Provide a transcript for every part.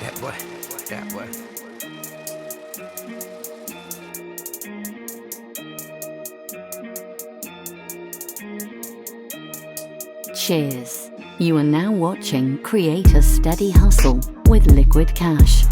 Yeah, boy. Yeah, boy. Cheers. You are now watching Create a Steady Hustle with Liquid Cash.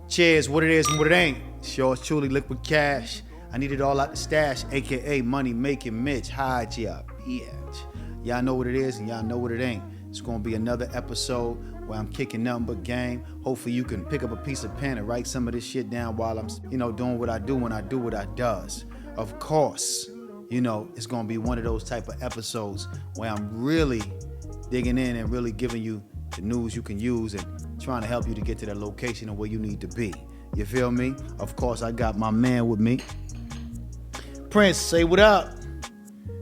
Cheers, what it is and what it ain't. It's yours truly, Liquid Cash. I need it all out the stash, aka money making Mitch. Hide ya, bitch. Y'all know what it is and y'all know what it ain't. It's gonna be another episode where I'm kicking nothing but game. Hopefully you can pick up a piece of pen and write some of this shit down while I'm, doing what I do when I do what I does. Of course, it's gonna be one of those type of episodes where I'm really digging in and really giving you the news you can use and trying to help you to get to that location and where you need to be. You feel me? Of course, I got my man with me. Prince, say what up.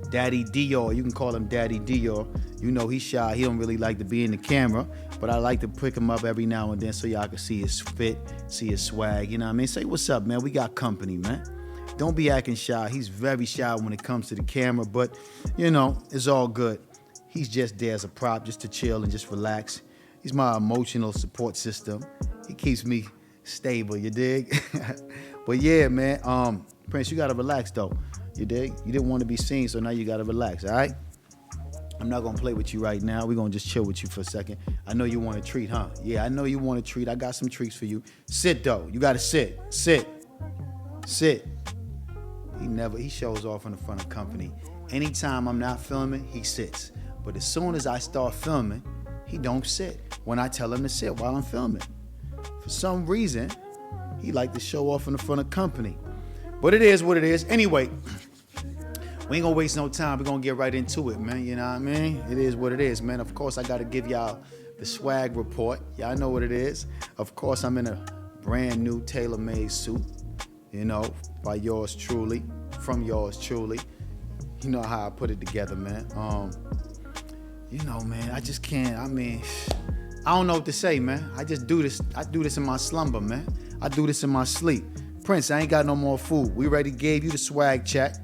Daddy Dior, you can call him Daddy Dior. You know he's shy, he don't really like to be in the camera, but I like to pick him up every now and then so y'all can see his fit, see his swag, you know what I mean? Say what's up, man, we got company, man. Don't be acting shy, he's very shy when it comes to the camera, but it's all good. He's just there as a prop, just to chill and just relax. He's my emotional support system. He keeps me stable, you dig? But yeah, man, Prince, you gotta relax though, you dig? You didn't want to be seen, so now you gotta relax, all right? I'm not gonna play with you right now. We're gonna just chill with you for a second. I know you want a treat, huh? Yeah, I know you want a treat. I got some treats for you. Sit though, you gotta sit. He shows off in the front of company. Anytime I'm not filming, he sits. But as soon as I start filming, he don't sit when I tell him to sit while I'm filming. For some reason, he like to show off in the front of company. But it is what it is. Anyway, we ain't gonna waste no time. We're gonna get right into it, man. You know what I mean? It is what it is, man. Of course, I gotta give y'all the swag report. Y'all know what it is. Of course, I'm in a brand new tailor-made suit, by yours truly, from yours truly. You know how I put it together, man. Man, I just can't. I don't know what to say, man. I just do this. I do this in my slumber, man. I do this in my sleep. Prince, I ain't got no more food. We already gave you the swag check.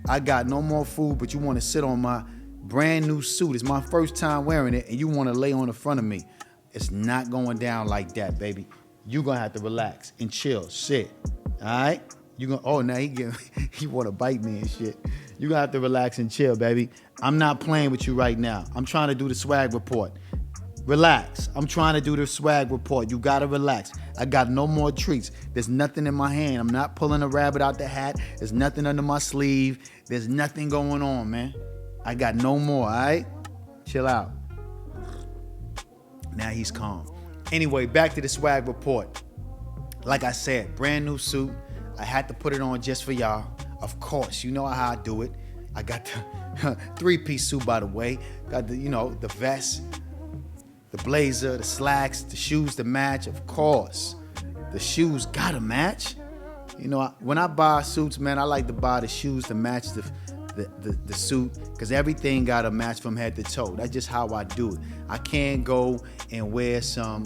I got no more food, but you want to sit on my brand new suit. It's my first time wearing it, and you want to lay on the front of me. It's not going down like that, baby. You gonna have to relax and chill. Sit. All right? Now he want to bite me and shit. You gonna have to relax and chill, baby. I'm not playing with you right now. I'm trying to do the swag report. Relax. I'm trying to do the swag report. You gotta relax. I got no more treats. There's nothing in my hand. I'm not pulling a rabbit out the hat. There's nothing under my sleeve. There's nothing going on, man. I got no more, all right? Chill out. Now he's calm. Anyway, back to the swag report. Like I said, brand new suit. I had to put it on just for y'all. Of course, you know how I do it. I got the three-piece suit, by the way. Got the vest, the blazer, the slacks, the shoes to match. Of course, the shoes gotta match. When I buy suits, man, I like to buy the shoes to match the suit, because everything gotta match from head to toe. That's just how I do it. I can't go and wear some,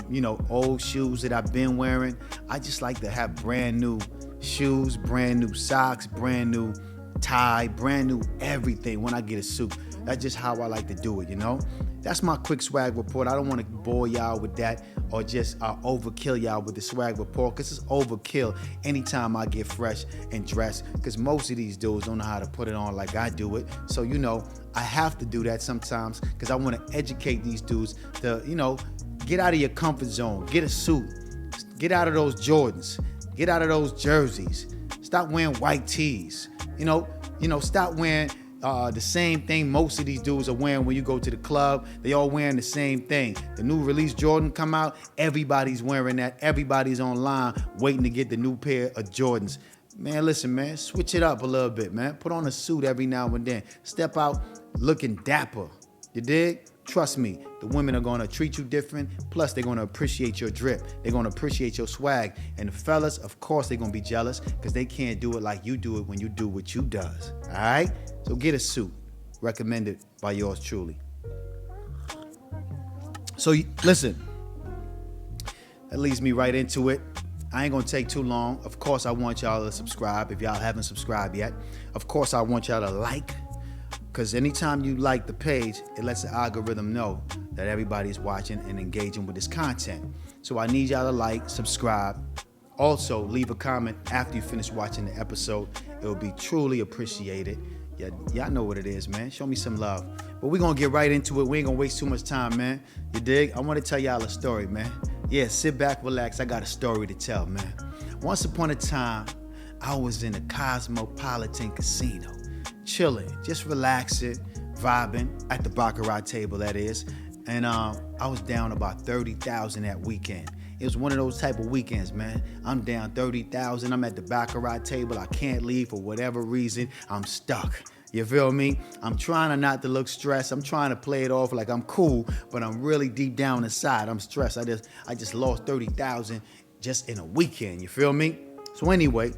old shoes that I've been wearing. I just like to have brand new shoes, brand new socks, brand new tie, brand new everything when I get a suit. That's just how I like to do it, That's my quick swag report. I don't want to bore y'all with that or just overkill y'all with the swag report, because it's overkill anytime I get fresh and dressed, because most of these dudes don't know how to put it on like I do it. So, I have to do that sometimes because I want to educate these dudes to, get out of your comfort zone, get a suit, get out of those Jordans, get out of those jerseys, stop wearing white tees, stop wearing the same thing most of these dudes are wearing when you go to the club. They all wearing the same thing. The new release Jordan come out, everybody's wearing that. Everybody's online waiting to get the new pair of Jordans. Man, listen, man, switch it up a little bit, man. Put on a suit every now and then. Step out looking dapper. You dig? Trust me, the women are gonna treat you different. Plus, they're gonna appreciate your drip. They're gonna appreciate your swag. And the fellas, of course, they're gonna be jealous because they can't do it like you do it when you do what you does. All right? So get a suit. Recommended by yours truly. So listen, that leads me right into it. I ain't gonna take too long. Of course, I want y'all to subscribe if y'all haven't subscribed yet. Of course, I want y'all to like. Because anytime you like the page, it lets the algorithm know that everybody's watching and engaging with this content. So I need y'all to like, subscribe. Also, leave a comment after you finish watching the episode. It will be truly appreciated. Yeah, y'all know what it is, man. Show me some love. But we're going to get right into it. We ain't going to waste too much time, man. You dig? I want to tell y'all a story, man. Yeah, sit back, relax. I got a story to tell, man. Once upon a time, I was in a cosmopolitan casino, chilling, just relaxing, vibing at the baccarat table, that is. And I was down about 30,000 that weekend. It was one of those type of weekends, man. I'm down 30,000. I'm at the baccarat table. I can't leave for whatever reason. I'm stuck. You feel me? I'm trying not to look stressed. I'm trying to play it off like I'm cool, but I'm really deep down inside. I'm stressed. I just lost 30,000 just in a weekend. You feel me? So anyway,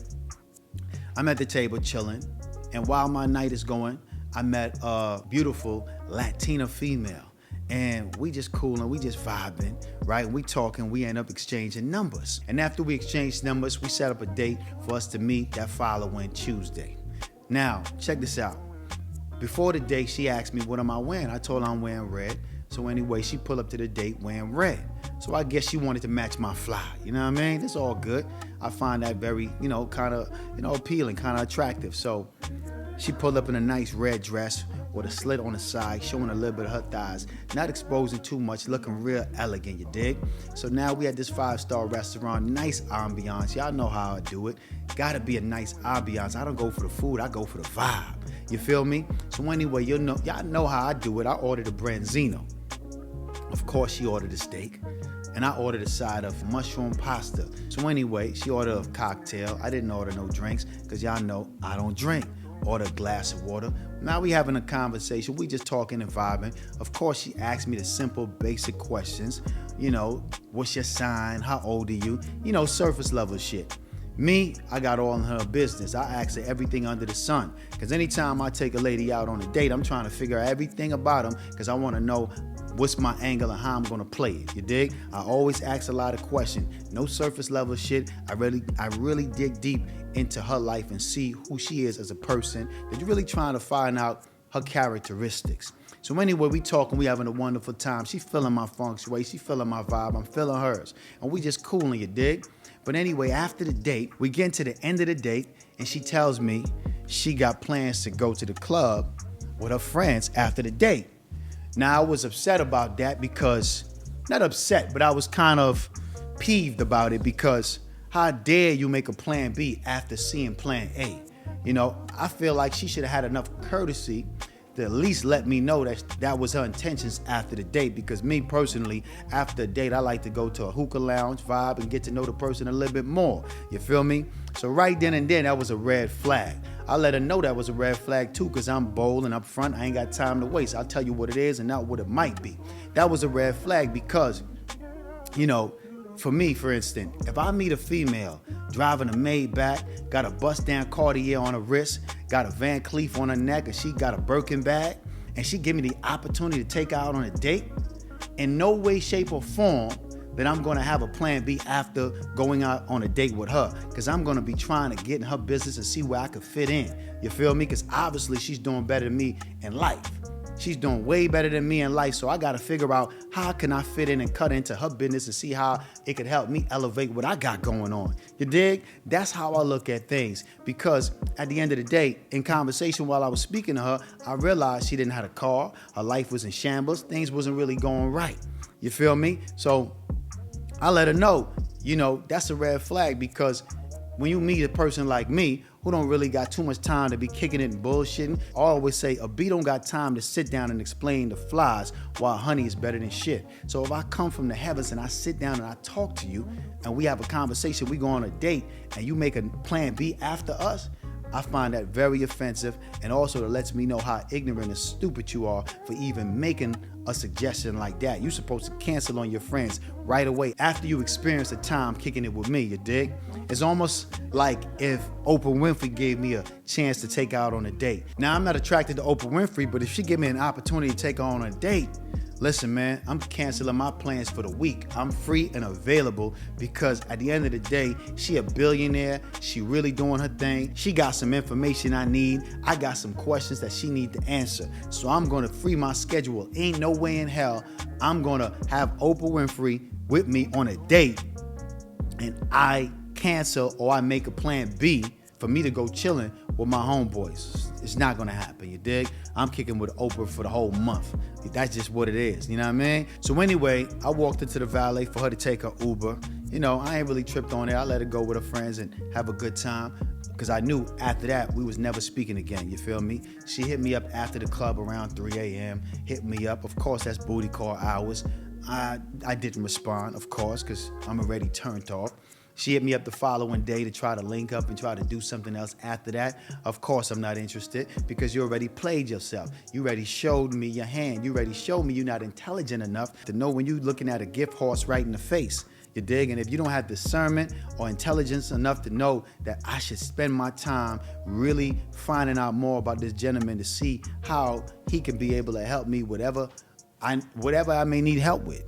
I'm at the table chilling, and while my night is going, I met a beautiful Latino female. And we just coolin', we just vibing, right? We talking, we end up exchanging numbers. And after we exchanged numbers, we set up a date for us to meet that following Tuesday. Now, check this out. Before the date, she asked me, what am I wearing? I told her I'm wearing red. So anyway, she pulled up to the date wearing red. So I guess she wanted to match my fly. You know what I mean? It's all good. I find that very, kind of, appealing, kind of attractive. So she pulled up in a nice red dress with a slit on the side, showing a little bit of her thighs, not exposing too much, looking real elegant, you dig? So now we at this 5-star restaurant, nice ambiance. Y'all know how I do it. Gotta be a nice ambiance. I don't go for the food, I go for the vibe. You feel me? So anyway, y'all know how I do it. I ordered a branzino. Of course, she ordered a steak, and I ordered a side of mushroom pasta. So anyway, she ordered a cocktail. I didn't order no drinks, because y'all know I don't drink. Order a glass of water. Now we having a conversation. We just talking and vibing. Of course, she asked me the simple, basic questions. What's your sign? How old are you? Surface level shit. Me, I got all in her business. I ask her everything under the sun. Because anytime I take a lady out on a date, I'm trying to figure out everything about them, because I want to know what's my angle and how I'm gonna play it. You dig? I always ask a lot of questions. No surface level shit. I really dig deep into her life and see who she is as a person. They're really trying to find out her characteristics. So anyway, we talking, we having a wonderful time. She feeling my feng shui, she feeling my vibe, I'm feeling hers. And we just cooling, you dig? But anyway, after the date, we get to the end of the date, and she tells me she got plans to go to the club with her friends after the date. Now, I was upset about that because, not upset, but I was kind of peeved about it, because how dare you make a plan B after seeing plan A? I feel like she should have had enough courtesy to at least let me know that was her intentions after the date, because me personally, after a date, I like to go to a hookah lounge, vibe, and get to know the person a little bit more. You feel me? So right then and then, that was a red flag. I let her know that was a red flag too, because I'm bold and up front. I ain't got time to waste. I'll tell you what it is and not what it might be. That was a red flag because, for me, for instance, if I meet a female driving a Maybach, got a bust-down Cartier on her wrist, got a Van Cleef on her neck, and she got a Birkin bag, and she give me the opportunity to take her out on a date, in no way, shape, or form that I'm going to have a plan B after going out on a date with her, because I'm going to be trying to get in her business and see where I could fit in. You feel me? Because obviously she's doing better than me in life. She's doing way better than me in life, so I got to figure out how can I fit in and cut into her business and see how it could help me elevate what I got going on. You dig? That's how I look at things, because at the end of the day, in conversation while I was speaking to her, I realized she didn't have a car, her life was in shambles, things wasn't really going right. You feel me? So I let her know, that's a red flag, because when you meet a person like me who don't really got too much time to be kicking it and bullshitting, I always say a bee don't got time to sit down and explain the flies while honey is better than shit. So if I come from the heavens and I sit down and I talk to you and we have a conversation, we go on a date, and you make a plan B after us, I find that very offensive, and also it lets me know how ignorant and stupid you are for even making a suggestion like that. You're supposed to cancel on your friends right away after you experience the time kicking it with me, you dig? It's almost like if Oprah Winfrey gave me a chance to take her out on a date. Now, I'm not attracted to Oprah Winfrey, but if she give me an opportunity to take her on a date, Listen, man, I'm canceling my plans for the week. I'm free and available because at the end of the day, she a billionaire. She really doing her thing. She got some information I need. I got some questions that she need to answer. So I'm going to free my schedule. Ain't no way in hell I'm going to have Oprah Winfrey with me on a date and I cancel or I make a plan B for me to go chilling with my homeboys. It's not gonna happen, you dig? I'm kicking with Oprah for the whole month. That's just what it is, you know what I mean? So anyway, I walked into the valet for her to take her Uber. You know, I ain't really tripped on it. I let her go with her friends and have a good time because I knew after that we was never speaking again, you feel me? She hit me up after the club around 3 a.m., hit me up. Of course, that's booty call hours. I didn't respond, of course, because I'm already turned off. She hit me up the following day to try to link up and try to do something else after that. Of course, I'm not interested because you already played yourself. You already showed me your hand. You already showed me you're not intelligent enough to know when you're looking at a gift horse right in the face. You dig? And if you don't have discernment or intelligence enough to know that I should spend my time really finding out more about this gentleman to see how he can be able to help me whatever I may need help with.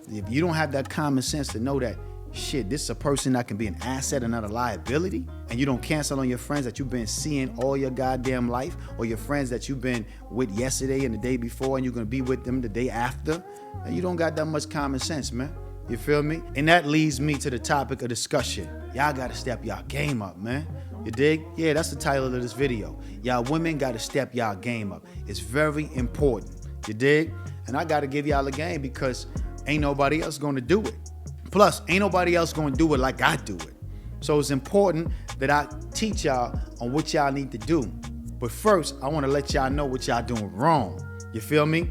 If you don't have that common sense to know that shit, this is a person that can be an asset and not a liability, and you don't cancel on your friends that you've been seeing all your goddamn life, or your friends that you've been with yesterday and the day before, and you're gonna be with them the day after, and you don't got that much common sense, man. You feel me? And that leads me to the topic of discussion. Y'all gotta step y'all game up, man. You dig? Yeah, that's the title of this video. Y'all women gotta step y'all game up. It's very important. You dig? And I gotta give y'all a game because ain't nobody else gonna do it. Plus, ain't nobody else gonna do it like I do it. So it's important that I teach y'all on what y'all need to do. But first, I wanna let y'all know what y'all doing wrong. You feel me?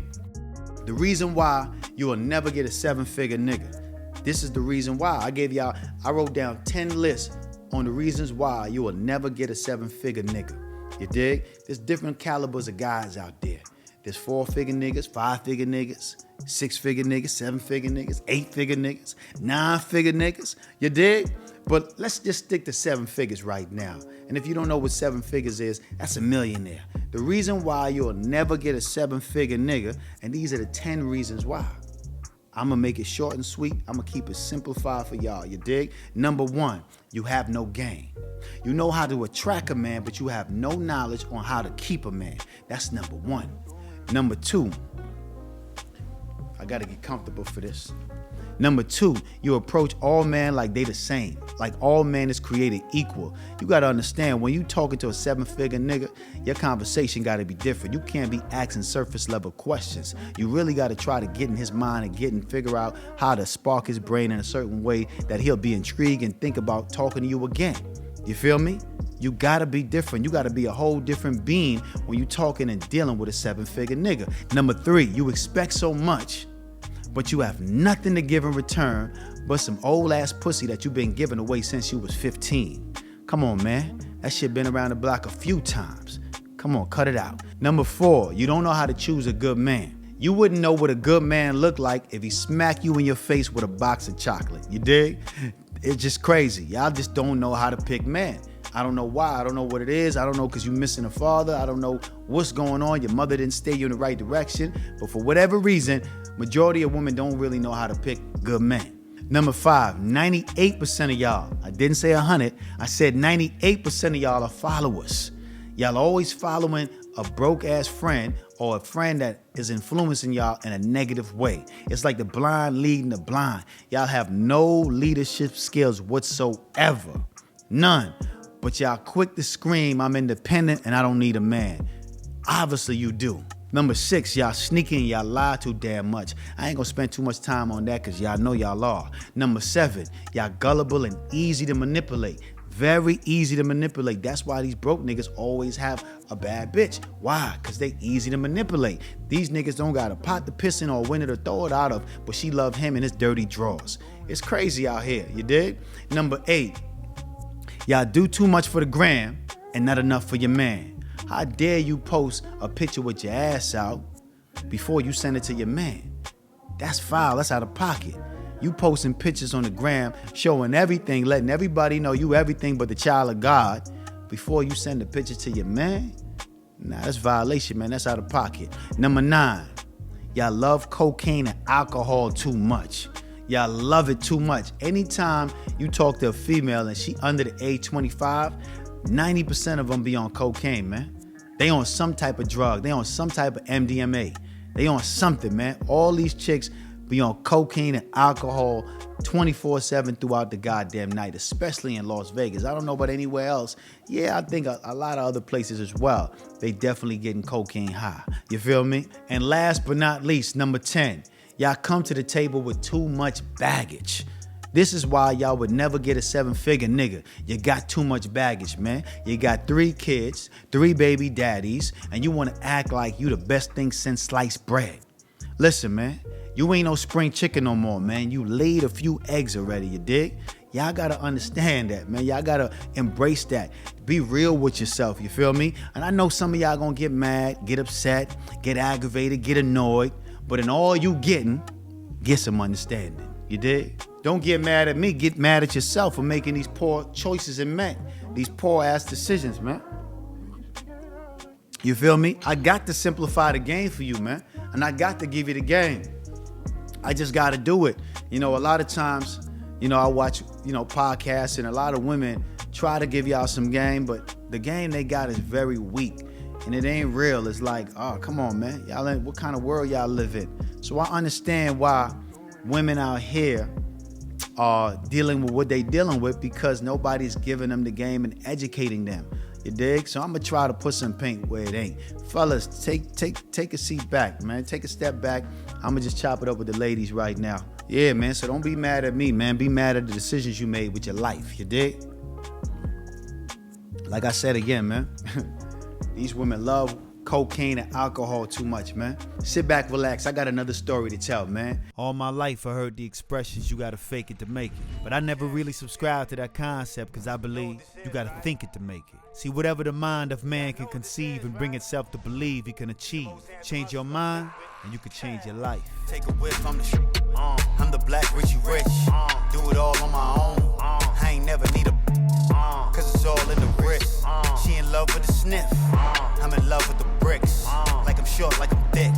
The reason why you will never get a 7-figure nigga. This is the reason why. I wrote down 10 lists on the reasons why you will never get a 7-figure nigga. You dig? There's different calibers of guys out there. There's 4-figure niggas, 5-figure niggas, 6-figure niggas, 7-figure niggas, 8-figure niggas, 9-figure niggas. You dig? But let's just stick to 7 figures right now. And if you don't know what 7 figures is, that's a millionaire. The reason why you'll never get a 7-figure nigga, and these are the 10 reasons why. I'm gonna make it short and sweet. I'm gonna keep it simplified for y'all. You dig? Number 1, you have no game. You know how to attract a man, but you have no knowledge on how to keep a man. That's number 1. Number 2, I gotta get comfortable for this. Number 2, you approach all men like they the same, like all men is created equal. You gotta understand, when you talking to a 7-figure nigga, your conversation gotta be different. You can't be asking surface level questions. You really gotta try to get in his mind and figure out how to spark his brain in a certain way that he'll be intrigued and think about talking to you again. You feel me? You gotta be different. You gotta be a whole different being when you talking and dealing with a 7-figure nigga. Number 3, you expect so much, but you have nothing to give in return but some old ass pussy that you've been giving away since you was 15. Come on, man. That shit been around the block a few times. Come on, cut it out. Number 4, you don't know how to choose a good man. You wouldn't know what a good man look like if he smacked you in your face with a box of chocolate. You dig? It's just crazy. Y'all just don't know how to pick men. I don't know why. I don't know what it is. I don't know because you're missing a father. I don't know what's going on. Your mother didn't steer you in the right direction. But for whatever reason, majority of women don't really know how to pick good men. Number 5, 98% of y'all, I didn't say 100, I said 98% of y'all are followers. Y'all always following a broke ass friend or a friend that is influencing y'all in a negative way. It's like the blind leading the blind. Y'all have no leadership skills whatsoever. None. But y'all quick to scream, I'm independent and I don't need a man. Obviously you do. Number 6, y'all sneaky and y'all lie too damn much. I ain't gonna spend too much time on that because y'all know y'all are. Number 7, y'all gullible and easy to manipulate. Very easy to manipulate. That's why these broke niggas always have a bad bitch. Why? Because they easy to manipulate. These niggas don't got a pot to piss in or a window to throw it out of, but she love him and his dirty drawers. It's crazy out here, you dig? Number 8, y'all do too much for the gram and not enough for your man. How dare you post a picture with your ass out before you send it to your man? That's foul. That's out of pocket. You posting pictures on the gram, showing everything, letting everybody know you everything but the child of God before you send the picture to your man? Nah, that's violation, man. That's out of pocket. Number 9, Y'all love cocaine and alcohol too much. Y'all love it too much. Anytime you talk to a female and she under the age 25, 90% of them be on cocaine, man. They on some type of drug. They on some type of MDMA. They on something, man. All these chicks be on cocaine and alcohol 24/7 throughout the goddamn night, especially in Las Vegas. I don't know about anywhere else. Yeah, I think a lot of other places as well. They definitely getting cocaine high. You feel me? And last but not least, number 10, y'all come to the table with too much baggage. This is why y'all would never get a 7-figure nigga. You got too much baggage, man. You got 3 kids, 3 baby daddies, and you want to act like you the best thing since sliced bread. Listen, man, you ain't no spring chicken no more, man. You laid a few eggs already, you dig? Y'all gotta understand that, man. Y'all gotta embrace that. Be real with yourself, you feel me? And I know some of y'all gonna get mad, get upset, get aggravated, get annoyed, but in all you getting, get some understanding, you dig? Don't get mad at me, get mad at yourself for making these poor choices in men, these poor ass decisions, man. You feel me? I got to simplify the game for you, man. And I got to give you the game. I just got to do it. You know, a lot of times, you know, I watch, you know, podcasts and a lot of women try to give y'all some game, but the game they got is very weak and it ain't real. It's like, oh, come on, man. Y'all ain't, what kind of world y'all live in? So I understand why women out here are dealing with what they dealing with because nobody's giving them the game and educating them. You dig? So I'm gonna try to put some paint where it ain't. Fellas, take a seat back, man. Take a step back. I'm gonna just chop it up with the ladies right now. Yeah, man. So don't be mad at me, man. Be mad at the decisions you made with your life. You dig? Like I said again, man. These women love cocaine and alcohol too much, man. Sit back, relax. I got another story to tell, man. All my life I heard the expressions, you gotta fake it to make it. But I never really subscribed to that concept because I believe you gotta think it to make it. See, whatever the mind of man can conceive and bring itself to believe it can achieve. Change your mind and you can change your life. Take a whiff, I'm the black Richie Rich. Do it all on my own. I ain't never need a cause it's all in the wrist. She in love with the sniff. I'm in love with the bricks. Like I'm short, like I'm thick.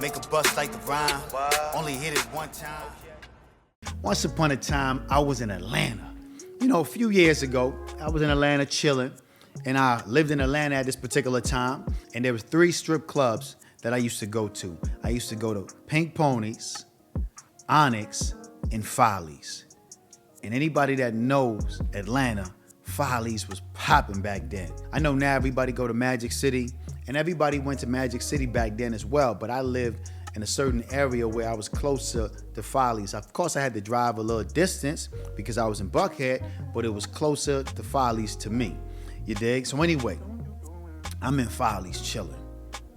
Make a bust like the rhyme. Only hit it one time. Once upon a time, I was in Atlanta. You know, a few years ago, I was in Atlanta chilling, and I lived in Atlanta at this particular time, and there was 3 strip clubs that I used to go to. I used to go to Pink Ponies, Onyx, and Follies. And anybody that knows Atlanta, Follies was popping back then. I know now everybody go to Magic City, and everybody went to Magic City back then as well, but I lived in a certain area where I was closer to Follies. Of course, I had to drive a little distance because I was in Buckhead, but it was closer to Follies to me. You dig? So anyway, I'm in Follies chilling.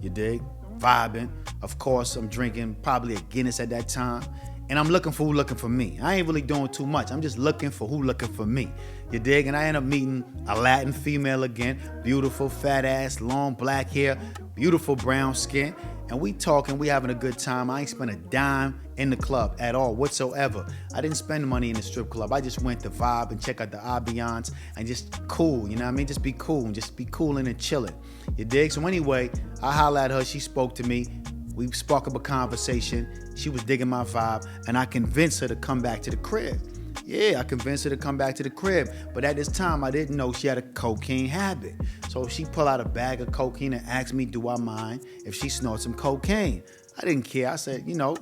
You dig? Vibing. Of course, I'm drinking probably a Guinness at that time. And I'm looking for who looking for me. I ain't really doing too much. I'm just looking for who looking for me. You dig? And I end up meeting a Latin female again. Beautiful, fat ass, long black hair, beautiful brown skin. And we talking, we having a good time. I ain't spent a dime in the club at all whatsoever. I didn't spend money in the strip club. I just went to vibe and check out the ambiance and just cool, you know what I mean? Just be cool and just be cooling and chilling. You dig? So anyway, I holla at her. She spoke to me. We sparked up a conversation. She was digging my vibe, and I convinced her to come back to the crib. Yeah, I convinced her to come back to the crib. But at this time, I didn't know she had a cocaine habit. So she pulled out a bag of cocaine and asked me, do I mind if she snorts some cocaine? I didn't care. I said, you know,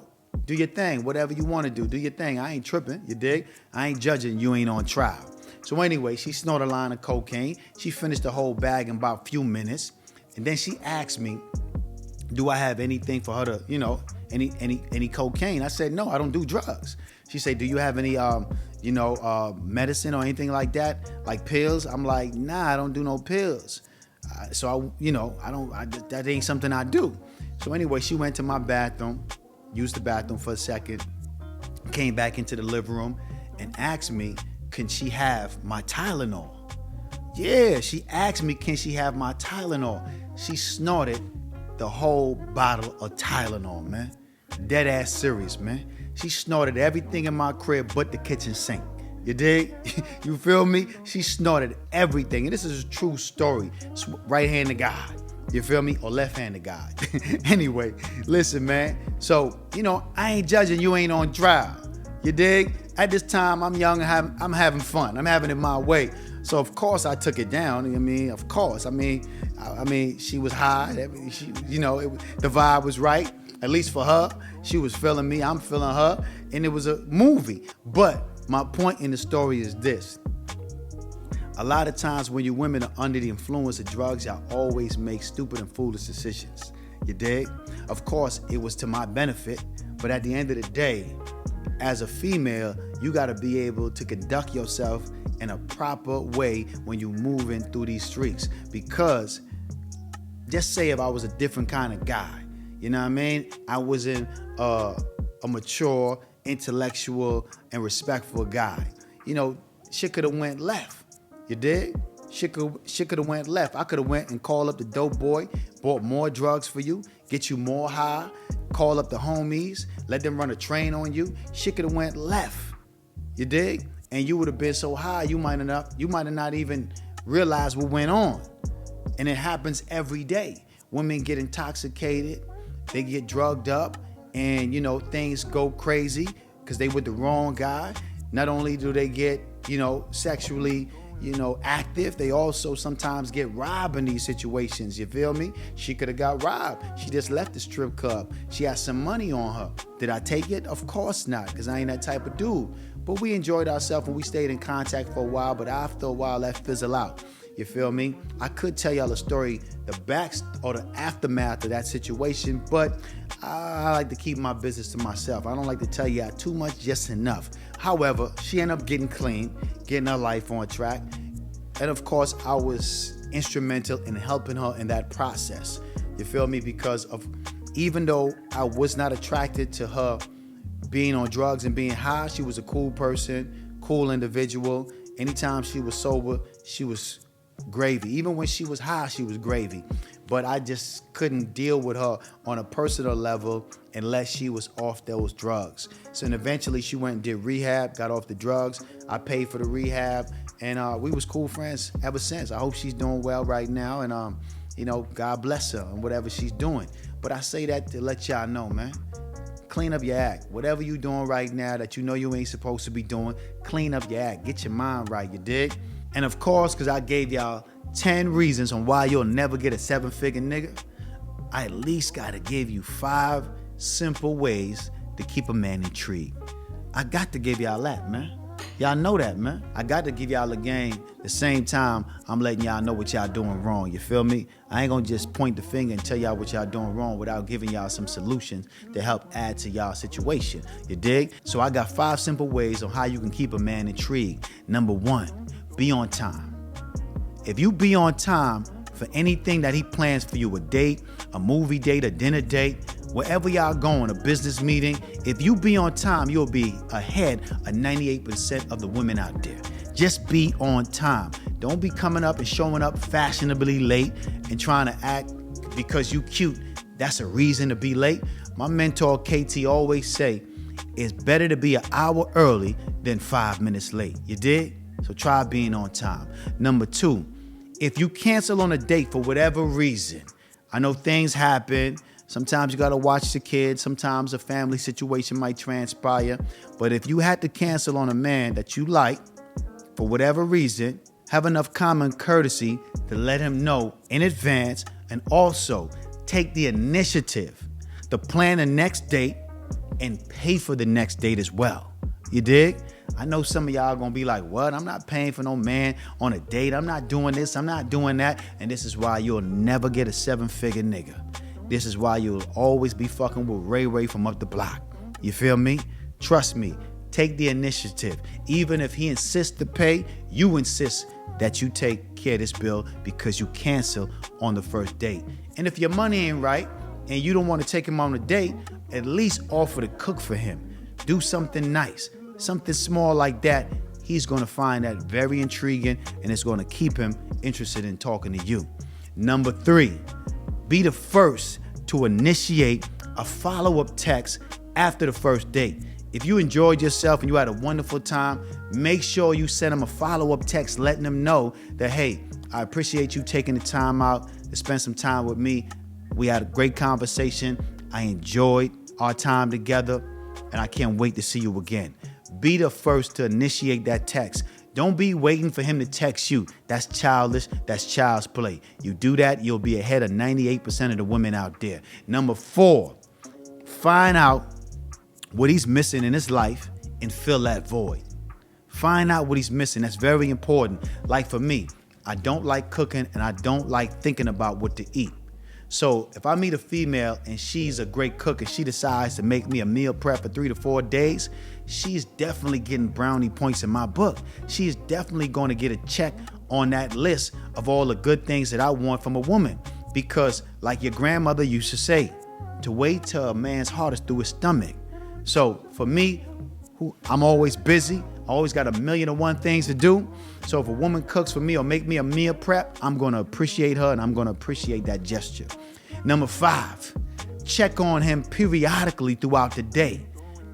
do your thing. Whatever you want to do your thing. I ain't tripping, you dig? I ain't judging. You ain't on trial. So anyway, she snorted a line of cocaine. She finished the whole bag in about a few minutes. And then she asked me, do I have anything for her to, you know, any cocaine? I said, no, I don't do drugs. She said, do you have any, medicine or anything like that? Like pills? I'm like, nah, I don't do no pills. That ain't something I do. So anyway, she went to my bathroom, used the bathroom for a second, came back into the living room and asked me, can she have my Tylenol? Yeah, she asked me, can she have my Tylenol? She snorted the whole bottle of Tylenol, man. Dead ass serious, man. She snorted everything in my crib but the kitchen sink. You dig? You feel me? She snorted everything. And this is a true story. It's right hand to God. You feel me? Or left-handed guy. Anyway, listen, man. So, I ain't judging you ain't on trial. You dig? At this time, I'm young and I'm having fun. I'm having it my way. So, of course, I took it down. Of course. She was high. The vibe was right. At least for her. She was feeling me. I'm feeling her. And it was a movie. But my point in the story is this. A lot of times when you women are under the influence of drugs, y'all always make stupid and foolish decisions. You dig? Of course, it was to my benefit, but at the end of the day, as a female, you gotta be able to conduct yourself in a proper way when you moving through these streets. Because just say if I was a different kind of guy, you know what I mean? I wasn't a mature, intellectual, and respectful guy. Shit could have went left. You dig? Shit could have went left. I could have went and called up the dope boy, bought more drugs for you, get you more high, call up the homies, let them run a train on you. Shit could have went left. You dig? And you would have been so high, you might have not even realized what went on. And it happens every day. Women get intoxicated, they get drugged up, and things go crazy because they with the wrong guy. Not only do they get, sexually active, they also sometimes get robbed in these situations. You feel me? She could have got robbed. She just left the strip club. She had some money on her. Did I take it? Of course not, because I ain't that type of dude. But we enjoyed ourselves and we stayed in contact for a while, but after a while that fizzled out. You feel me? I could tell y'all a story, the aftermath of that situation, but I like to keep my business to myself. I don't like to tell y'all too much, just enough. However, she ended up getting clean, getting her life on track. And of course, I was instrumental in helping her in that process. You feel me? Because even though I was not attracted to her being on drugs and being high, she was a cool person, cool individual. Anytime she was sober, she was gravy. Even when she was high, she was gravy. But I just couldn't deal with her on a personal level unless she was off those drugs. So and eventually she went and did rehab, got off the drugs. I paid for the rehab, and we was cool friends ever since. I hope she's doing well right now, and God bless her and whatever she's doing. But I say that to let y'all know, man. Clean up your act. Whatever you doing right now that you ain't supposed to be doing, clean up your act. Get your mind right, you dig? And of course, because I gave y'all 10 reasons on why you'll never get a 7-figure nigga, I at least gotta give you 5 simple ways to keep a man intrigued. I got to give y'all that, man. Y'all know that, man. I got to give y'all a game the same time I'm letting y'all know what y'all doing wrong. You feel me? I ain't gonna just point the finger and tell y'all what y'all doing wrong without giving y'all some solutions to help add to y'all situation. You dig? So I got 5 simple ways on how you can keep a man intrigued. Number 1, be on time. If you be on time for anything that he plans for you, a date, a movie date, a dinner date, wherever y'all going, a business meeting, if you be on time, you'll be ahead of 98% of the women out there. Just be on time. Don't be coming up and showing up fashionably late and trying to act because you cute. That's a reason to be late. My mentor, KT, always say, it's better to be an hour early than 5 minutes late. You dig? So try being on time. Number 2, if you cancel on a date for whatever reason, I know things happen. Sometimes you gotta watch the kids. Sometimes a family situation might transpire. But if you had to cancel on a man that you like, for whatever reason, have enough common courtesy to let him know in advance, and also take the initiative to plan the next date and pay for the next date as well. You dig? I know some of y'all gonna be like, what? I'm not paying for no man on a date. I'm not doing this. I'm not doing that. And this is why you'll never get a 7-figure nigga. This is why you'll always be fucking with Ray from up the block. You feel me? Trust me. Take the initiative. Even if he insists to pay, you insist that you take care of this bill because you cancel on the first date. And if your money ain't right and you don't want to take him on a date, at least offer to cook for him. Do something nice. Something small like that, he's going to find that very intriguing, and it's going to keep him interested in talking to you. Number 3, be the first to initiate a follow-up text after the first date. If you enjoyed yourself and you had a wonderful time, make sure you send him a follow-up text letting him know that, hey, I appreciate you taking the time out to spend some time with me. We had a great conversation. I enjoyed our time together, and I can't wait to see you again. Be the first to initiate that text. Don't be waiting for him to text you. That's childish. That's child's play. You do that, you'll be ahead of 98% of the women out there. Number 4, find out what he's missing in his life and fill that void. Find out what he's missing. That's very important. Like for me, I don't like cooking and I don't like thinking about what to eat. So if I meet a female and she's a great cook and she decides to make me a meal prep for 3 to 4 days, she's definitely getting brownie points in my book. She is definitely going to get a check on that list of all the good things that I want from a woman. Because like your grandmother used to say, to wait till a man's heart is through his stomach. So for me, I'm always busy. I always got 1,000,001 things to do. So if a woman cooks for me or make me a meal prep, I'm going to appreciate her and I'm going to appreciate that gesture. Number 5, check on him periodically throughout the day.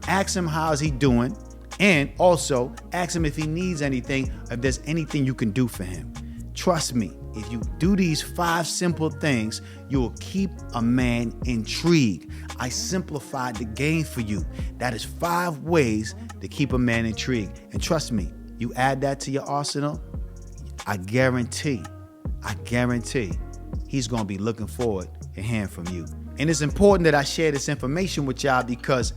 Ask him how's he doing, and also ask him if he needs anything, if there's anything you can do for him. Trust me, if you do these 5 simple things, you will keep a man intrigued. I simplified the game for you. That is 5 ways to keep a man intrigued. And trust me, you add that to your arsenal, I guarantee he's going to be looking forward to hearing from you. And it's important that I share this information with y'all because,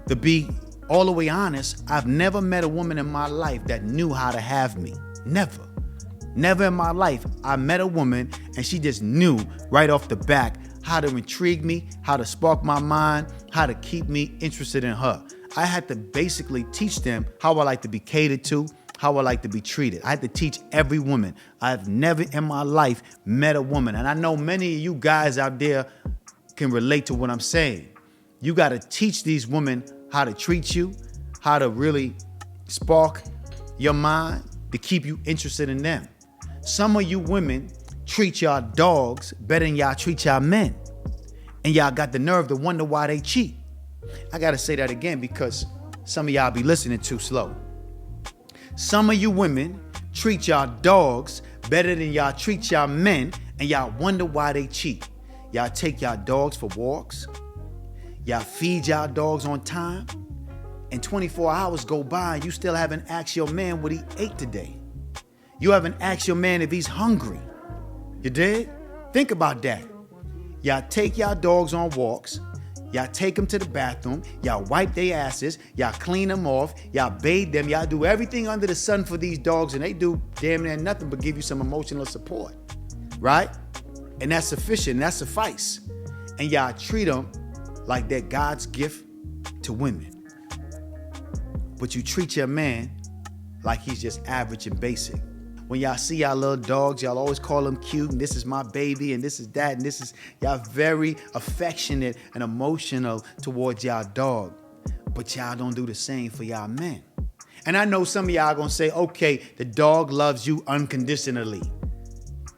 to be all the way honest, I've never met a woman in my life that knew how to have me. Never in my life I met a woman and she just knew right off the back how to intrigue me, how to spark my mind, how to keep me interested in her. I had to basically teach them how I like to be catered to, how I like to be treated. I had to teach every woman. I've never in my life met a woman, and I know many of you guys out there can relate to what I'm saying. You got to teach these women how to treat you, how to really spark your mind to keep you interested in them. Some of you women treat y'all dogs better than y'all treat y'all men. And y'all got the nerve to wonder why they cheat. I got to say that again because some of y'all be listening too slow. Some of you women treat y'all dogs better than y'all treat y'all men, and y'all wonder why they cheat. Y'all take y'all dogs for walks. Y'all feed y'all dogs on time. And 24 hours go by and you still haven't asked your man what he ate today. You haven't asked your man if he's hungry. You did? Think about that. Y'all take y'all dogs on walks. Y'all take them to the bathroom. Y'all wipe their asses. Y'all clean them off. Y'all bathe them. Y'all do everything under the sun for these dogs, and they do damn near nothing but give you some emotional support. Right? And that's sufficient. That suffice. And y'all treat them like they're God's gift to women. But you treat your man like he's just average and basic. When y'all see y'all little dogs, y'all always call them cute, and this is my baby, and this is that, and this is, y'all very affectionate and emotional towards y'all dog. But y'all don't do the same for y'all men. And I know some of y'all gonna say, okay, the dog loves you unconditionally.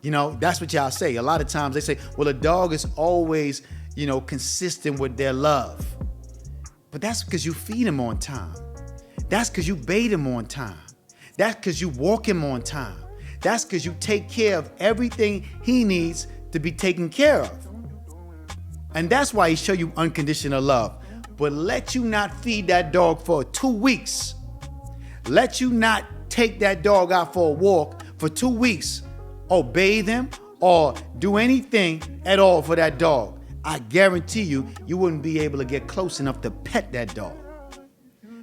You know, that's what y'all say. A lot of times they say, well, a dog is always, consistent with their love. But that's because you feed him on time. That's because you bathe him on time. That's because you walk him on time. That's because you take care of everything he needs to be taken care of. And that's why he show you unconditional love. But let you not feed that dog for 2 weeks. Let you not take that dog out for a walk for 2 weeks, or bathe him, or do anything at all for that dog. I guarantee you wouldn't be able to get close enough to pet that dog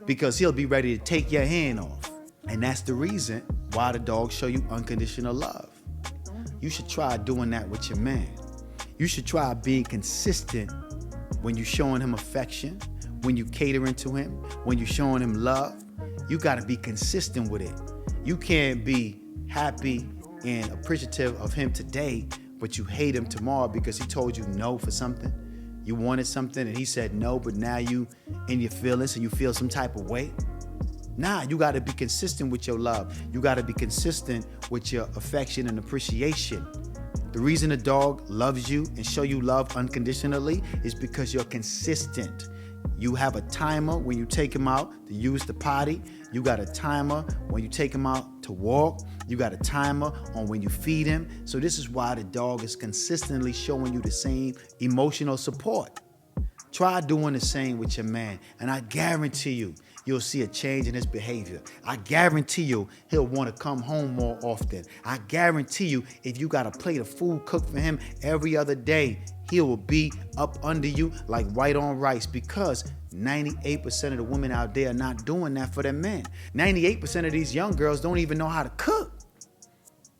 because he'll be ready to take your hand off. And that's the reason why the dogs show you unconditional love. You should try doing that with your man. You should try being consistent when you're showing him affection, when you're catering to him, when you're showing him love. You got to be consistent with it. You can't be happy and appreciative of him today, but you hate him tomorrow because he told you no for something. You wanted something and he said no, but now you in your feelings and you feel some type of way. Nah, you got to be consistent with your love. You got to be consistent with your affection and appreciation. The reason a dog loves you and show you love unconditionally is because you're consistent. You have a timer when you take him out to use the potty. You got a timer when you take him out to walk. You got a timer on when you feed him. So this is why the dog is consistently showing you the same emotional support. Try doing the same with your man, and I guarantee you'll see a change in his behavior. I guarantee you he'll want to come home more often. I guarantee you if you got a plate of food cooked for him every other day, he will be up under you like white on rice, because 98% of the women out there are not doing that for their men. 98% of these young girls don't even know how to cook.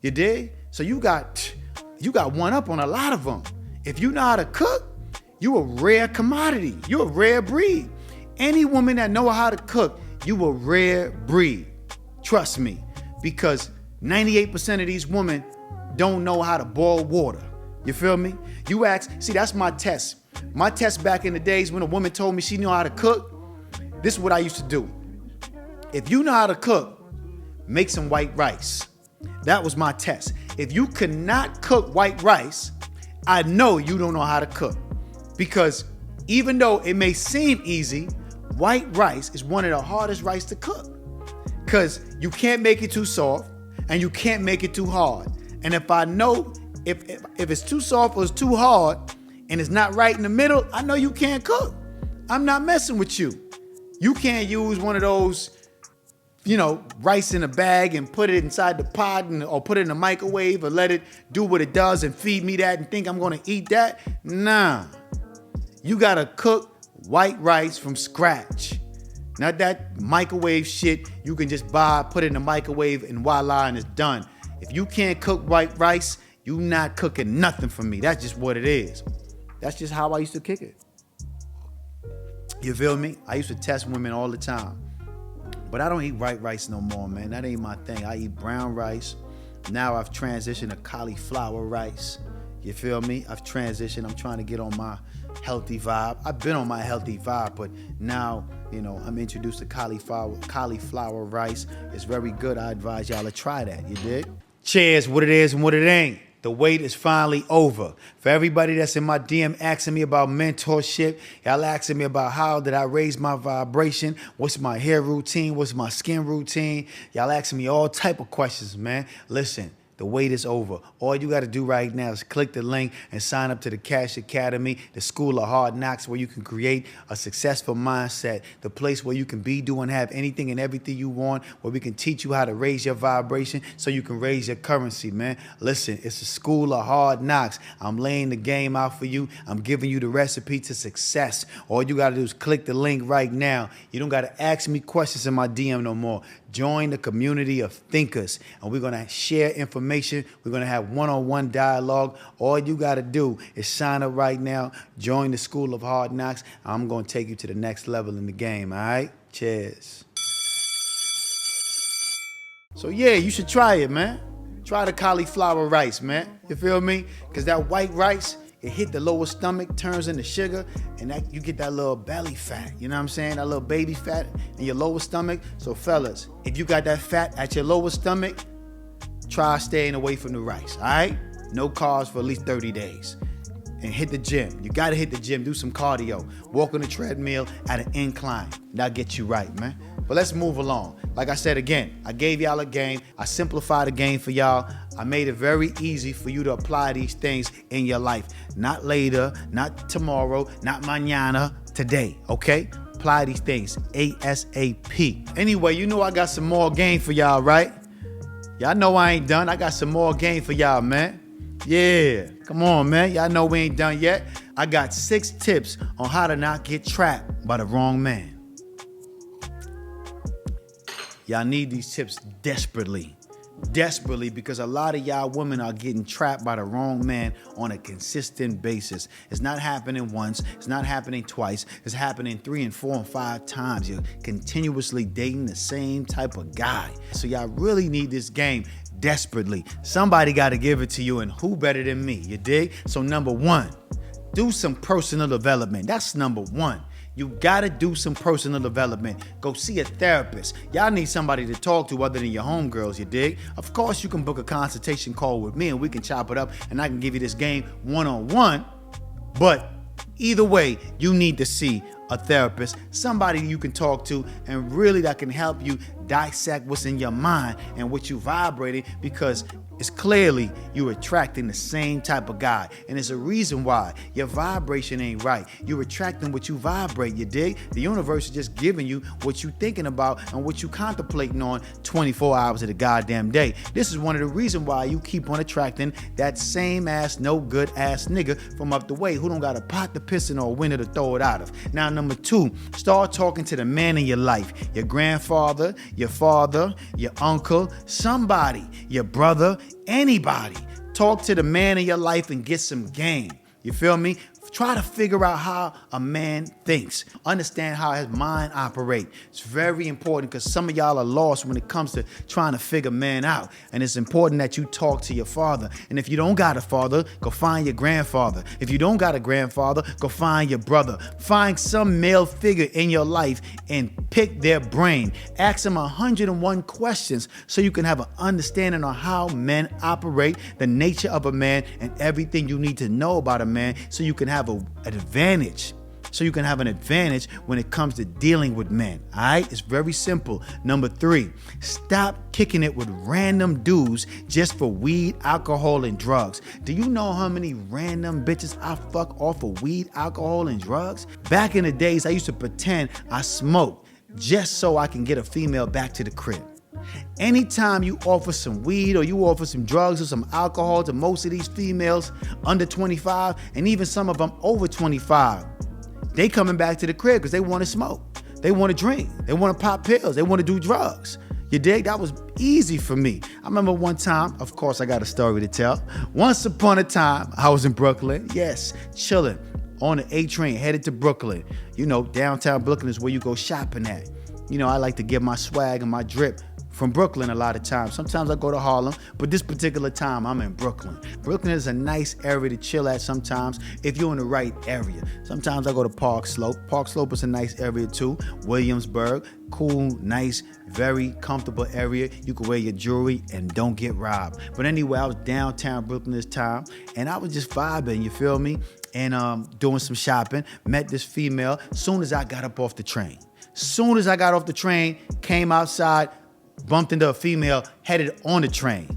You dig? So you got one up on a lot of them. If you know how to cook, you a rare commodity. You a rare breed. Any woman that know how to cook, you a rare breed. Trust me, because 98% of these women don't know how to boil water. You feel me? You ask, see, that's my test. My test back in the days when a woman told me she knew how to cook, this is what I used to do. If you know how to cook, make some white rice. That was my test. If you could not cook white rice, I know you don't know how to cook. Because even though it may seem easy, white rice is one of the hardest rice to cook. Because you can't make it too soft and you can't make it too hard. And if I know if it's too soft or it's too hard and it's not right in the middle, I know you can't cook. I'm not messing with you. You can't use one of those, rice in a bag and put it inside the pot or put it in the microwave or let it do what it does and feed me that and think I'm gonna eat that. Nah. You gotta cook white rice from scratch. Not that microwave shit you can just buy, put it in the microwave, and voila, and it's done. If you can't cook white rice, you not cooking nothing for me. That's just what it is. That's just how I used to kick it. You feel me? I used to test women all the time. But I don't eat white rice no more, man. That ain't my thing. I eat brown rice. Now I've transitioned to cauliflower rice. You feel me? I've transitioned. I'm trying to get on my healthy vibe. I've been on my healthy vibe, but now, I'm introduced to cauliflower rice. It's very good. I advise y'all to try that. You dig? Cheers, what it is and what it ain't. The wait is finally over. For everybody that's in my DM asking me about mentorship, y'all asking me about how did I raise my vibration, what's my hair routine, what's my skin routine. Y'all asking me all type of questions, man. Listen. The wait is over. All you got to do right now is click the link and sign up to the C.A H Academy, the School of Hard Knocks, where you can create a successful mindset, the place where you can be, do, and have anything and everything you want, where we can teach you how to raise your vibration so you can raise your currency, man. Listen, it's a School of Hard Knocks. I'm laying the game out for you. I'm giving you the recipe to success. All you got to do is click the link right now. You don't got to ask me questions in my DM no more. Join the community of thinkers, and we're going to share information. We're going to have one-on-one dialogue. All you got to do is sign up right now, join the School of Hard Knocks. I'm going to take you to the next level in the game, all right? Cheers. So, yeah, you should try it, man. Try the cauliflower rice, man. You feel me? Because that white rice, it hit the lower stomach, turns into sugar, and that you get that little belly fat. You know what I'm saying? That little baby fat in your lower stomach. So fellas, if you got that fat at your lower stomach, try staying away from the rice, all right? No carbs for at least 30 days. And hit the gym. You gotta hit the gym, do some cardio. Walk on the treadmill at an incline. That'll get you right, man. But let's move along. Like I said again, I gave y'all a game. I simplified the game for y'all. I made it very easy for you to apply these things in your life. Not later, not tomorrow, not mañana, today, okay? Apply these things ASAP. Anyway, you know I got some more game for y'all, right? Y'all know I ain't done. I got some more game for y'all, man. Yeah, come on, man. Y'all know we ain't done yet. I got 6 tips on how to not get trapped by the wrong man. Y'all need these tips desperately. Desperately, because a lot of y'all women are getting trapped by the wrong man on a consistent basis. It's not happening once. It's not happening twice. It's happening 3 and 4 and 5 times. You're continuously dating the same type of guy. So y'all really need this game desperately. Somebody got to give it to you, and who better than me? You dig? So number 1, do some personal development. That's number 1. You gotta do some personal development. Go see a therapist. Y'all need somebody to talk to other than your homegirls, you dig? Of course, you can book a consultation call with me and we can chop it up and I can give you this game one-on-one. But either way, you need to see a therapist, somebody you can talk to and really that can help you dissect what's in your mind and what you vibrating, because it's clearly you're attracting the same type of guy. And there's a reason why. Your vibration ain't right. You're attracting what you vibrate, you dig? The universe is just giving you what you thinking about and what you contemplating on 24 hours of the goddamn day. This is one of the reasons why you keep on attracting that same ass, no good ass nigga from up the way who don't got a pot to piss in or a window to throw it out of. Now, number 2, start talking to the man in your life. Your grandfather, your father, your uncle, somebody, your brother, anybody. Talk to the man in your life and get some game. You feel me? Try to figure out how a man thinks. Understand how his mind operates. It's very important because some of y'all are lost when it comes to trying to figure man out. And it's important that you talk to your father. And if you don't got a father, go find your grandfather. If you don't got a grandfather, go find your brother. Find some male figure in your life and pick their brain. Ask them 101 questions so you can have an understanding on how men operate, the nature of a man, and everything you need to know about a man so you can have an advantage. So you can have an advantage when it comes to dealing with men. All right? It's very simple. Number 3, stop kicking it with random dudes just for weed, alcohol, and drugs. Do you know how many random bitches I fuck off of weed, alcohol, and drugs? Back in the days, I used to pretend I smoked just so I can get a female back to the crib. Anytime you offer some weed or you offer some drugs or some alcohol to most of these females under 25, and even some of them over 25, they coming back to the crib because they want to smoke. They want to drink. They want to pop pills. They want to do drugs. You dig? That was easy for me. I remember one time, of course I got a story to tell. Once upon a time, I was in Brooklyn. Yes, chilling on the A train, headed to Brooklyn. You know, downtown Brooklyn is where you go shopping at. You know, I like to get my swag and my drip from Brooklyn a lot of times. Sometimes I go to Harlem, but this particular time I'm in Brooklyn. Brooklyn is a nice area to chill at sometimes if you're in the right area. Sometimes I go to Park Slope. Park Slope is a nice area too. Williamsburg, cool, nice, very comfortable area. You can wear your jewelry and don't get robbed. But anyway, I was downtown Brooklyn this time and I was just vibing, you feel me? And doing some shopping. Met this female soon as I got up off the train. Soon as I got off the train, came outside, bumped into a female headed on the train.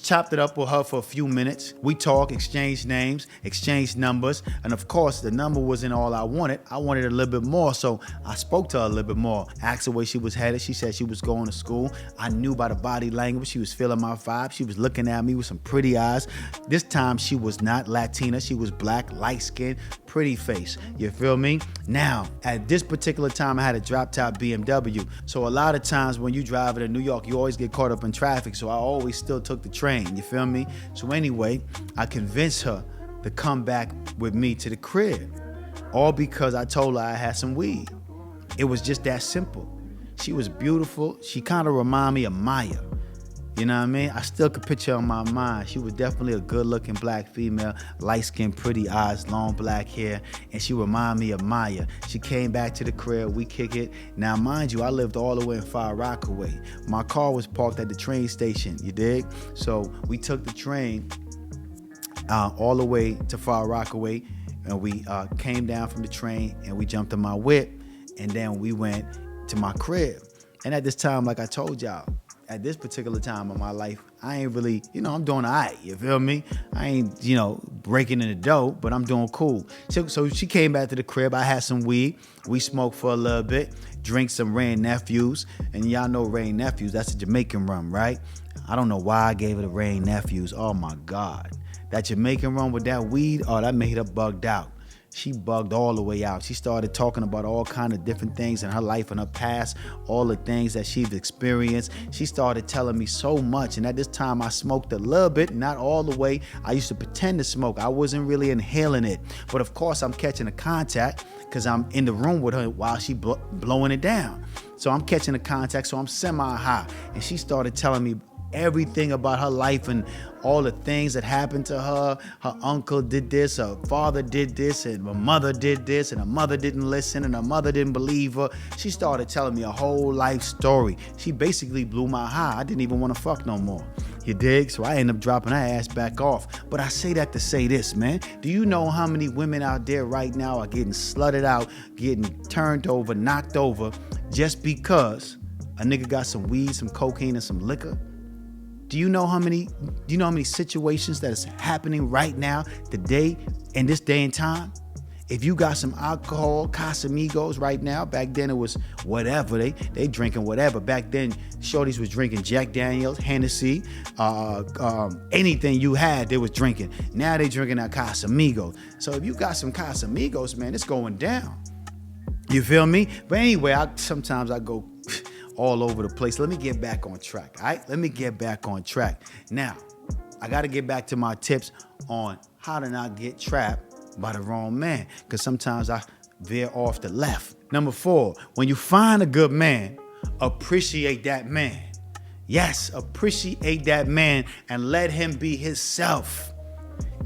Chopped it up with her for a few minutes. We talked, exchanged names, exchanged numbers. And of course, the number wasn't all I wanted. I wanted a little bit more, so I spoke to her a little bit more. Asked her where she was headed. She said she was going to school. I knew by the body language. She was feeling my vibe. She was looking at me with some pretty eyes. This time, she was not Latina. She was black, light-skinned, pretty face. You feel me? Now, at this particular time, I had a drop-top BMW. So a lot of times when you drive in New York, you always get caught up in traffic. So I always still took the train. You feel me? So anyway, I convinced her to come back with me to the crib. All because I told her I had some weed. It was just that simple. She was beautiful. She kind of reminded me of Maya. You know what I mean? I still could picture her in my mind. She was definitely a good-looking black female, light-skinned, pretty eyes, long black hair, and she reminded me of Maya. She came back to the crib, we kick it. Now, mind you, I lived all the way in Far Rockaway. My car was parked at the train station, you dig? So we took the train all the way to Far Rockaway, and we came down from the train, and we jumped in my whip, and then we went to my crib. And at this time, like I told y'all, at this particular time of my life, I ain't really, I'm doing all right, you feel me? I ain't, breaking in the dough, but I'm doing cool. So she came back to the crib. I had some weed. We smoked for a little bit, drank some Rain Nephews. And y'all know Rain Nephews, that's a Jamaican rum, right? I don't know why I gave it a Rain Nephews. Oh my God. That Jamaican rum with that weed, oh, that made her bugged out. She bugged all the way out. She started talking about all kind of different things in her life and her past, all the things that she's experienced. She started telling me so much. And at this time, I smoked a little bit, not all the way. I used to pretend to smoke. I wasn't really inhaling it. But of course, I'm catching a contact because I'm in the room with her while she blowing it down. So I'm catching a contact, so I'm semi-high. And she started telling me everything about her life and all the things that happened to her. Her uncle did this, her father did this, and her mother did this, and her mother didn't listen, and her mother didn't believe her. She started telling me a whole life story. She basically blew my high. I didn't even want to fuck no more. You dig? So I end up dropping her ass back off. But I say that to say this, man. Do you know how many women out there right now are getting slutted out, getting turned over, knocked over, just because a nigga got some weed, some cocaine, and some liquor? Do you know how many situations that is happening right now, today, in this day and time? If you got some alcohol, Casamigos right now, back then it was whatever, they drinking whatever. Back then, shorties was drinking Jack Daniels, Hennessy, anything you had, they was drinking. Now they drinking that Casamigos. So if you got some Casamigos, man, it's going down. You feel me? But anyway, sometimes I go all over the place. Let me get back on track, all right? Let me get back on track. Now, I got to get back to my tips on how to not get trapped by the wrong man, because sometimes I veer off the left. Number 4, when you find a good man, appreciate that man. Yes, appreciate that man and let him be himself.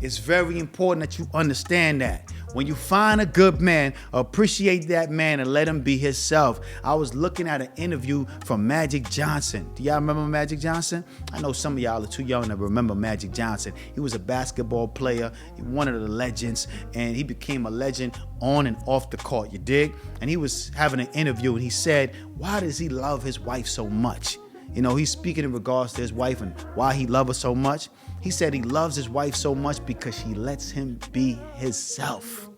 It's very important that you understand that. When you find a good man, appreciate that man and let him be himself. I was looking at an interview from Magic Johnson. Do y'all remember Magic Johnson? I know some of y'all are too young to remember Magic Johnson. He was a basketball player, one of the legends, and he became a legend on and off the court, you dig? And he was having an interview and he said, why does he love his wife so much? You know, he's speaking in regards to his wife and why he loves her so much. He said he loves his wife so much because she lets him be himself.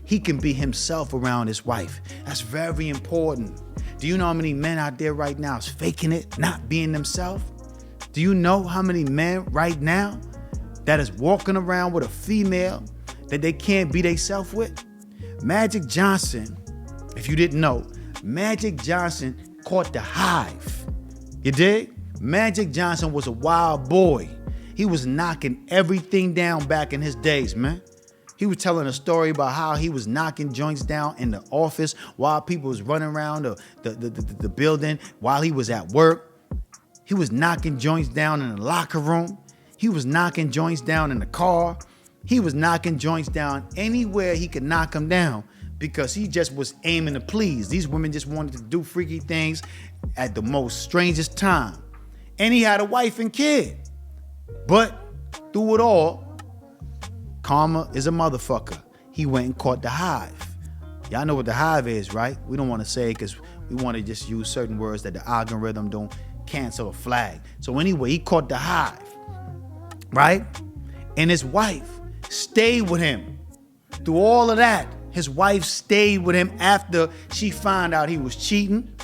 He can be himself around his wife. That's very important. Do you know how many men out there right now is faking it, not being themselves? Do you know how many men right now that is walking around with a female that they can't be themselves with? Magic Johnson, if you didn't know, Magic Johnson caught the hive. You dig? Magic Johnson was a wild boy. He was knocking everything down back in his days, man. He was telling a story about how he was knocking joints down in the office while people was running around the building while he was at work. He was knocking joints down in the locker room. He was knocking joints down in the car. He was knocking joints down anywhere he could knock them down because he just was aiming to please. These women just wanted to do freaky things at the most strangest time. And he had a wife and kid. But through it all, karma is a motherfucker. He went and caught the hive. Y'all know what the hive is, right? We don't want to say it because we want to just use certain words that the algorithm don't cancel or flag. So anyway, he caught the hive, right? And his wife stayed with him. Through all of that, his wife stayed with him after she found out he was cheating.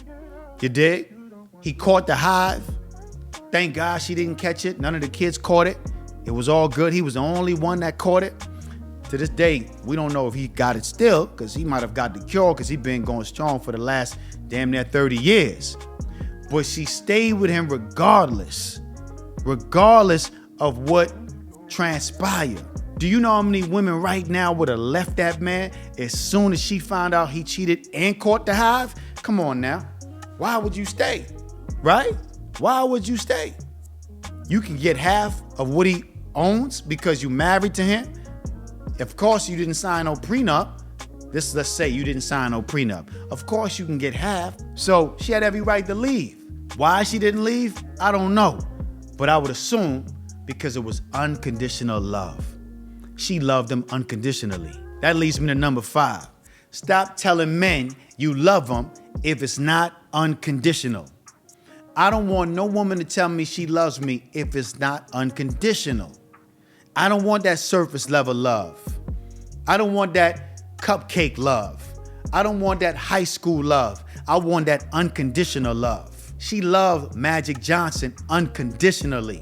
You dig? He caught the hive. Thank God she didn't catch it. None of the kids caught it. It was all good. He was the only one that caught it. To this day, we don't know if he got it still, because he might have got the cure, because he's been going strong for the last damn near 30 years. But she stayed with him regardless of what transpired. Do you know how many women right now would have left that man as soon as she found out he cheated and caught the hive? Come on now. Why would you stay? Right? Why would you stay? You can get half of what he owns because you married to him. Of course, you didn't sign no prenup. Let's say you didn't sign no prenup. Of course, you can get half. So she had every right to leave. Why she didn't leave? I don't know. But I would assume because it was unconditional love. She loved him unconditionally. That leads me to number 5. Stop telling men you love them if it's not unconditional. I don't want no woman to tell me she loves me if it's not unconditional. I don't want that surface level love. I don't want that cupcake love. I don't want that high school love. I want that unconditional love. She loved Magic Johnson unconditionally.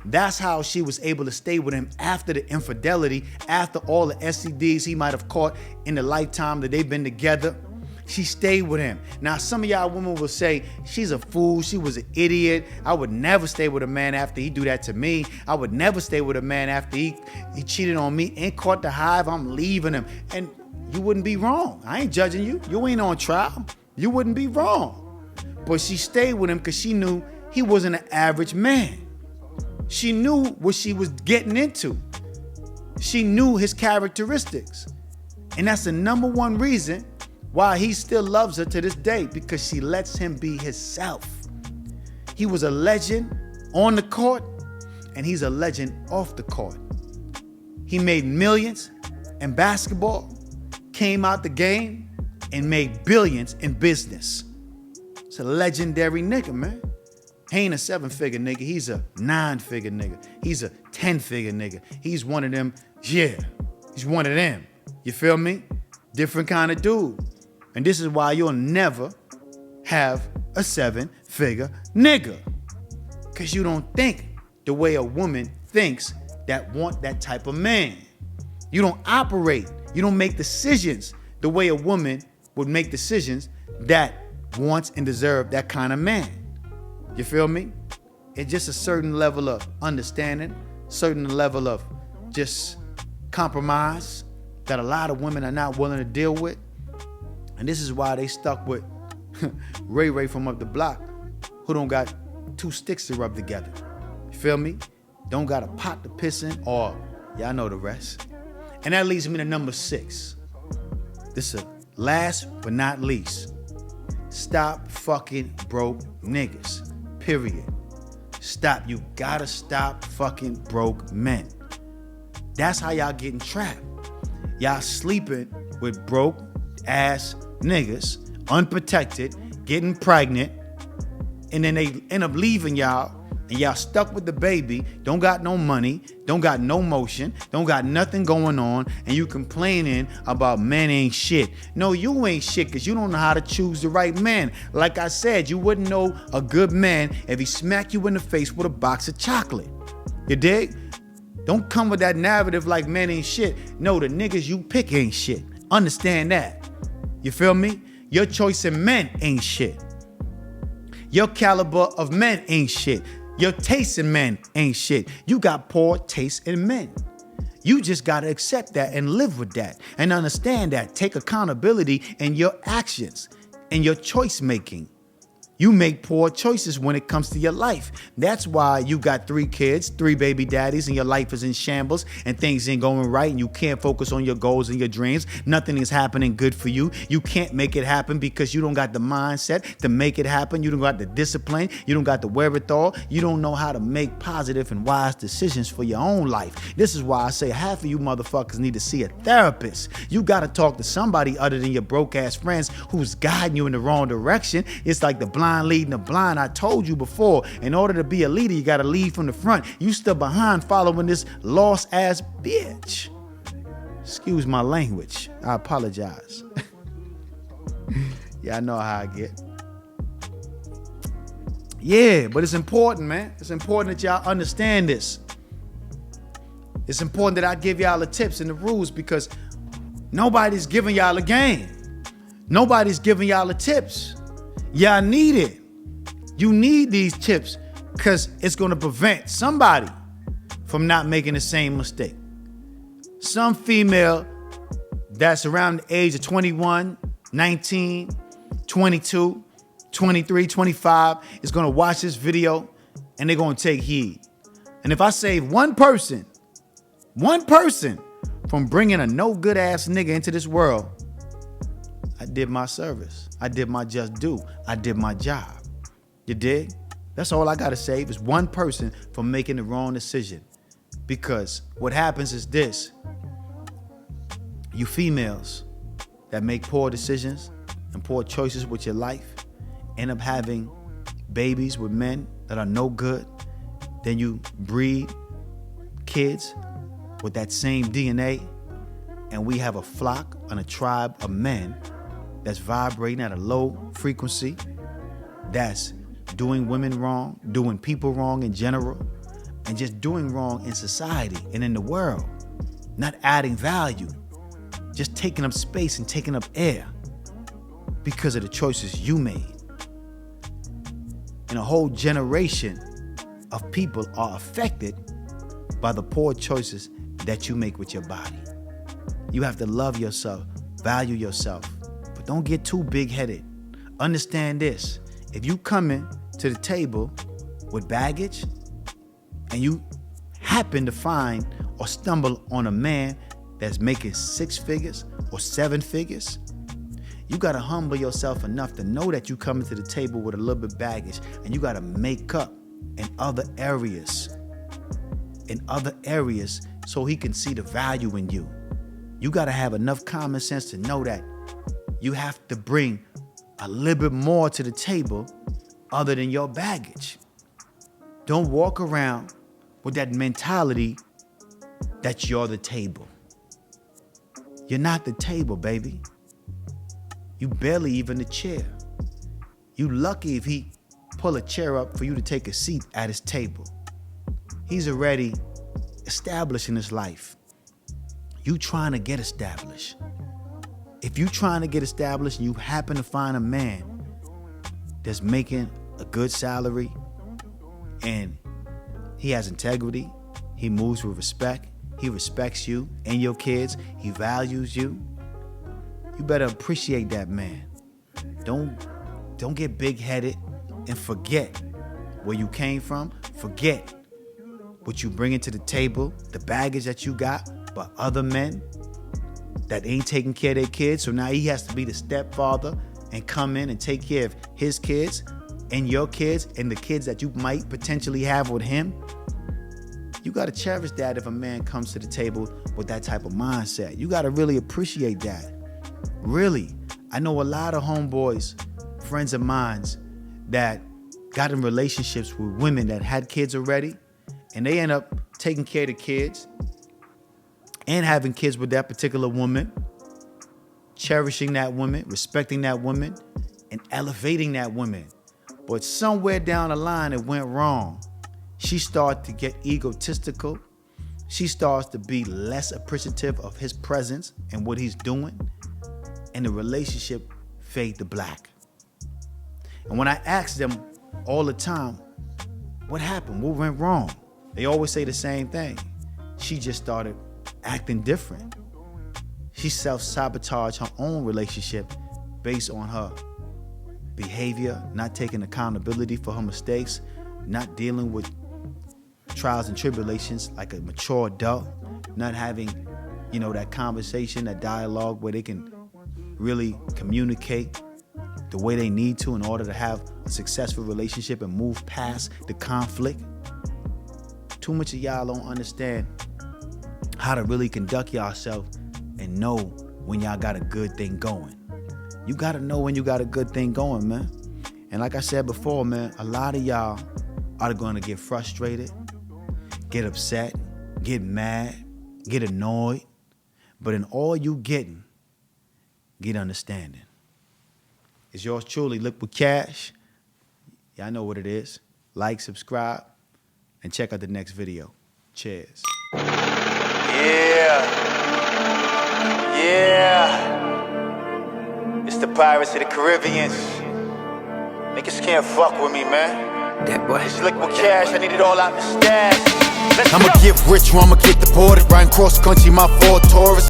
That's how she was able to stay with him after the infidelity, after all the STDs he might have caught in the lifetime that they've been together. She stayed with him. Now, some of y'all women will say, she's a fool, she was an idiot. I would never stay with a man after he do that to me. I would never stay with a man after he cheated on me and caught the hive. I'm leaving him. And you wouldn't be wrong. I ain't judging you. You ain't on trial. You wouldn't be wrong. But she stayed with him because she knew he wasn't an average man. She knew what she was getting into. She knew his characteristics. And that's the number one reason why he still loves her to this day, because she lets him be himself. He was a legend on the court. and he's a legend off the court. He made millions in basketball, came out the game, and made billions in business. It's a legendary nigga, man. He ain't a 7-figure nigga. He's a 9-figure nigga. He's a 10-figure nigga. He's one of them, yeah. He's one of them. You feel me? Different kind of dude. And this is why you'll never have a 7-figure nigga. Because you don't think the way a woman thinks that want that type of man. You don't operate. You don't make decisions the way a woman would make decisions that wants and deserve that kind of man. You feel me? It's just a certain level of understanding, certain level of just compromise that a lot of women are not willing to deal with. And this is why they stuck with Ray Ray from up the block, who don't got 2 sticks to rub together. You feel me? Don't got a pot to piss in, or y'all know the rest. And that leads me to number 6. This is last but not least. Stop fucking broke niggas. Period. Stop. You gotta stop fucking broke men. That's how y'all getting trapped. Y'all sleeping with broke ass niggas, unprotected, getting pregnant, and then they end up leaving y'all, and y'all stuck with the baby, don't got no money, don't got no motion, don't got nothing going on, and you complaining about men ain't shit. No, you ain't shit because you don't know how to choose the right man. Like I said, you wouldn't know a good man if he smacked you in the face with a box of chocolate. You dig? Don't come with that narrative like men ain't shit. No, the niggas you pick ain't shit. Understand that. You feel me? Your choice in men ain't shit. Your caliber of men ain't shit. Your taste in men ain't shit. You got poor taste in men. You just gotta accept that and live with that and understand that. Take accountability in your actions and your choice making. You make poor choices when it comes to your life. That's why you got 3 kids, 3 baby daddies, and your life is in shambles and things ain't going right and you can't focus on your goals and your dreams. Nothing is happening good for you. You can't make it happen because you don't got the mindset to make it happen. You don't got the discipline. You don't got the wherewithal. You don't know how to make positive and wise decisions for your own life. This is why I say half of you motherfuckers need to see a therapist. You got to talk to somebody other than your broke ass friends who's guiding you in the wrong direction. It's like the blind leading the blind. I told you before, in order to be a leader, you got to lead from the front. You still behind following this lost ass bitch. Excuse my language. I apologize. Yeah, I know how I get. Yeah, but it's important, man. It's important that y'all understand this. It's important that I give y'all the tips and the rules because nobody's giving y'all a game. Nobody's giving y'all the tips. Y'all need it. You need these tips because it's going to prevent somebody from not making the same mistake. Some female that's around the age of 21, 19, 22, 23, 25 is going to watch this video and they're going to take heed. And if I save one person from bringing a no good ass nigga into this world, I did my service. I did my just due. I did my job. You dig? That's all I gotta save is one person from making the wrong decision. Because what happens is this. You females that make poor decisions and poor choices with your life end up having babies with men that are no good. Then you breed kids with that same DNA. And we have a flock and a tribe of men that's vibrating at a low frequency, that's doing women wrong, doing people wrong in general, and just doing wrong in society and in the world. Not adding value, just taking up space and taking up air because of the choices you made. And a whole generation of people are affected by the poor choices that you make with your body. You have to love yourself, value yourself. Don't get too big-headed. Understand this. If you coming to the table with baggage and you happen to find or stumble on a man that's making 6 figures or 7 figures, you got to humble yourself enough to know that you coming to the table with a little bit baggage and you got to make up in other areas. in other areas so he can see the value in you. You got to have enough common sense to know that you have to bring a little bit more to the table other than your baggage. Don't walk around with that mentality that you're the table. You're not the table, baby. You barely even the chair. You lucky if he pull a chair up for you to take a seat at his table. He's already established in his life. You trying to get established. If you trying to get established and you happen to find a man that's making a good salary and he has integrity, he moves with respect, he respects you and your kids, he values you, you better appreciate that man. Don't get big-headed and forget where you came from. Forget what you bringing to the table, the baggage that you got, but other men that ain't taking care of their kids. So now he has to be the stepfather and come in and take care of his kids and your kids and the kids that you might potentially have with him. You got to cherish that if a man comes to the table with that type of mindset. You got to really appreciate that. Really. I know a lot of homeboys, friends of mine, that got in relationships with women that had kids already, and they end up taking care of the kids and having kids with that particular woman, cherishing that woman, respecting that woman, and elevating that woman. But somewhere down the line, it went wrong. She started to get egotistical. She starts to be less appreciative of his presence and what he's doing, and the relationship fade to black. And when I ask them all the time, what happened? What went wrong? They always say the same thing. She just started acting different. She self-sabotaged her own relationship based on her behavior, not taking accountability for her mistakes, not dealing with trials and tribulations like a mature adult, not having, that conversation, that dialogue where they can really communicate the way they need to in order to have a successful relationship and move past the conflict. Too much of y'all don't understand how to really conduct yourself and know when y'all got a good thing going. You got to know when you got a good thing going, man. And like I said before, man, a lot of y'all are going to get frustrated, get upset, get mad, get annoyed. But in all you getting, get understanding. It's yours truly, Liquid Cash. Y'all know what it is. Like, subscribe, and check out the next video. Cheers. Yeah. It's the Pirates of the Caribbean. Niggas can't fuck with me, man. That boy. It's Liquid Cash, I need it all out the stash. I'ma get rich or I'ma get deported. Riding cross country, my Ford Taurus.